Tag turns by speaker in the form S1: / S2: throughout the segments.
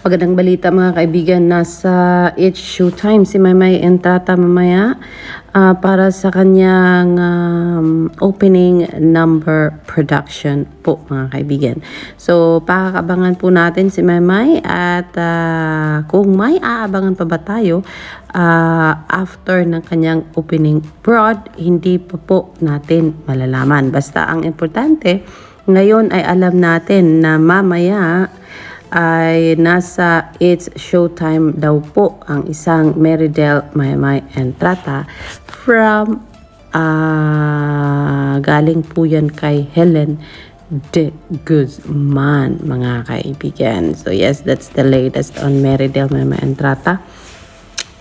S1: Magandang balita mga kaibigan, nasa It's Showtime si Maymay Entrata mamaya para sa kanyang opening number production po mga kaibigan. So pakakabangan po natin si Maymay at kung may aabangan pa ba tayo after ng kanyang opening prod, hindi pa po natin malalaman. Basta ang importante, ngayon ay alam natin na mamaya ay nasa It's Showtime daw po ang isang Meridel Maymay Entrata from galing po yan kay Helen de Guzman mga kaibigan. So yes, that's the latest on Meridel Maymay Entrata.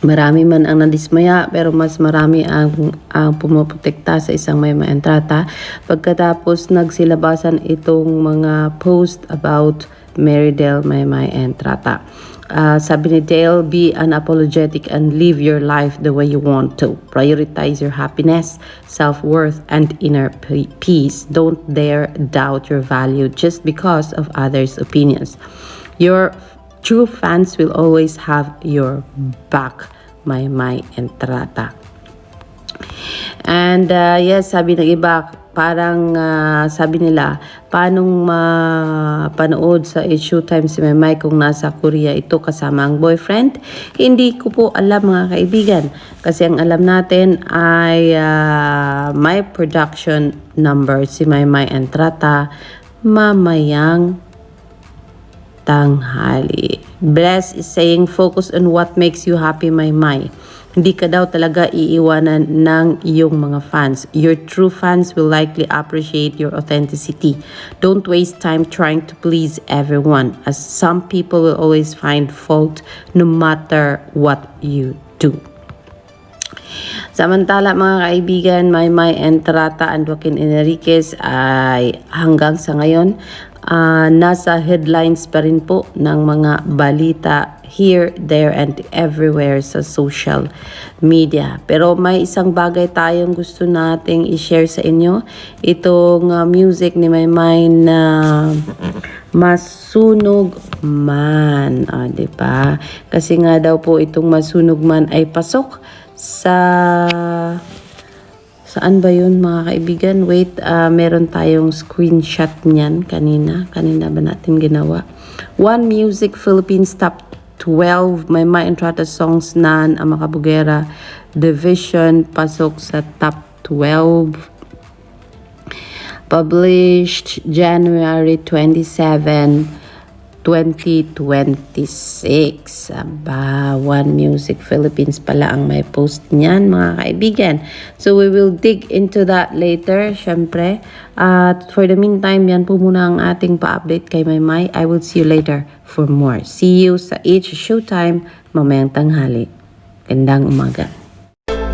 S1: Marami man ang nadismaya pero mas marami ang pumuprotekta sa isang Maymay Entrata pagkatapos nagsilabasan itong mga post about Meridel Maymay Entrata. Sabi ni Dale, be unapologetic and live your life the way you want to. Prioritize your happiness, self-worth, and inner peace. Don't dare doubt your value just because of others' opinions. Your true fans will always have your back, Maymay Entrata. And yes, sabi ng iba, parang sabi nila, paanong mapanood sa It's Showtime si Maymay kung nasa Korea ito kasama ang boyfriend? Hindi ko po alam mga kaibigan. Kasi ang alam natin ay may production number si Maymay Entrata mamayang tanghali. Bless is saying, focus on what makes you happy, Maymay. Hindi ka daw talaga iiwanan ng iyong mga fans. Your true fans will likely appreciate your authenticity. Don't waste time trying to please everyone, as some people will always find fault no matter what you do. Samantala mga kaibigan, Maymay Entrata and Joaquin Enriquez ay hanggang sa ngayon nasa headlines pa rin po ng mga balita here, there, and everywhere sa social media. Pero may isang bagay tayong gusto nating i-share sa inyo. Itong music ni Maymay na Masunog Man. Diba? Kasi nga daw po itong Masunog Man ay pasok sa... Saan ba yun mga kaibigan? Wait, meron tayong screenshot niyan kanina. Kanina ba natin ginawa? One Music Philippines Top 12 Maymay Entrata songs nan ang Makabugera Division pasok sa top 12. Published January 27, 2026. Aba, One Music Philippines pala ang may post niyan mga kaibigan. So we will dig into that later, syempre. At for the meantime, yan po muna ang ating pa-update kay Maymay. I will see you later for more. See you sa It's Showtime mamayang tanghali. Gandang umaga.